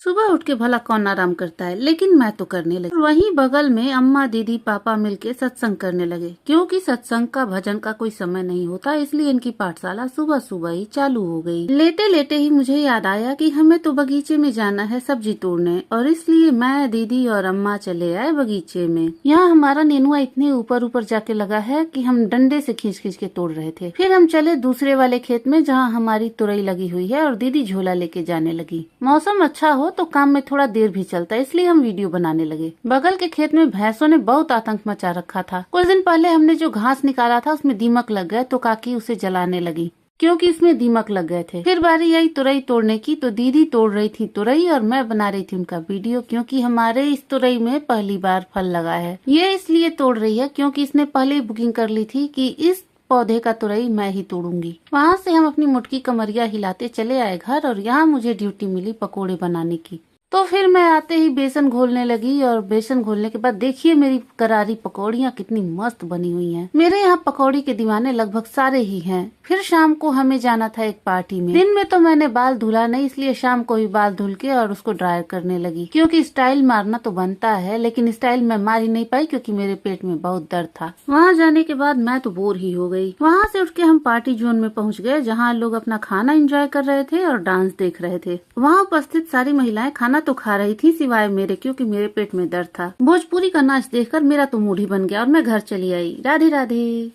सुबह उठ के भला कौन आराम करता है, लेकिन मैं तो करने लगी। वहीं बगल में अम्मा दीदी पापा मिलके सत्संग करने लगे, क्योंकि सत्संग का भजन का कोई समय नहीं होता, इसलिए इनकी पाठशाला सुबह सुबह ही चालू हो गई। लेटे लेटे ही मुझे याद आया कि हमें तो बगीचे में जाना है सब्जी तोड़ने, और इसलिए मैं दीदी और अम्मा चले आए बगीचे में। यहाँ हमारा नेनुआ इतने ऊपर ऊपर जाके लगा है कि हम डंडे से खींच खींच के तोड़ रहे थे। फिर हम चले दूसरे वाले खेत में जहाँ हमारी तुरई लगी हुई है, और दीदी झोला लेके जाने लगी। मौसम अच्छा हो तो काम में थोड़ा देर भी चलता है, इसलिए हम वीडियो बनाने लगे। बगल के खेत में भैंसों ने बहुत आतंक मचा रखा था। कुछ दिन पहले हमने जो घास निकाला था उसमें दीमक लग गए, तो काकी उसे जलाने लगी क्योंकि इसमें दीमक लग गए थे। फिर बारी आई तुरई तोड़ने की, तो दीदी तोड़ रही थी तुरई और मैं बना रही थी उनका वीडियो, क्योंकि हमारे इस तुरई में पहली बार फल लगा है। ये इसलिए तोड़ रही है क्योंकि इसने पहले ही बुकिंग कर ली थी कि इस पौधे का तुरई मैं ही तोड़ूंगी। वहाँ से हम अपनी मुटकी कमरिया हिलाते चले आए घर, और यहाँ मुझे ड्यूटी मिली पकोड़े बनाने की। तो फिर मैं आते ही बेसन घोलने लगी, और बेसन घोलने के बाद देखिए मेरी करारी पकौड़ियाँ कितनी मस्त बनी हुई हैं। मेरे यहाँ पकौड़ी के दीवाने लगभग सारे ही हैं। फिर शाम को हमें जाना था एक पार्टी में। दिन में तो मैंने बाल धुला नहीं, इसलिए शाम को ही बाल धुल के और उसको ड्रायर करने लगी, क्योंकि स्टाइल मारना तो बनता है, लेकिन स्टाइल मैं मार ही नहीं पाई क्योंकि मेरे पेट में बहुत दर्द था। वहाँ जाने के बाद मैं तो बोर ही हो गई। वहाँ से उठ के हम पार्टी जोन में पहुँच गए, जहाँ लोग अपना खाना एंजॉय कर रहे थे और डांस देख रहे थे। वहाँ उपस्थित सारी महिलाएं खाना तो खा रही थी सिवाय मेरे, क्योंकि मेरे पेट में दर्द था। भोजपुरी का नाच देखकर मेरा तो मूड ही बन गया और मैं घर चली आई। राधे राधे।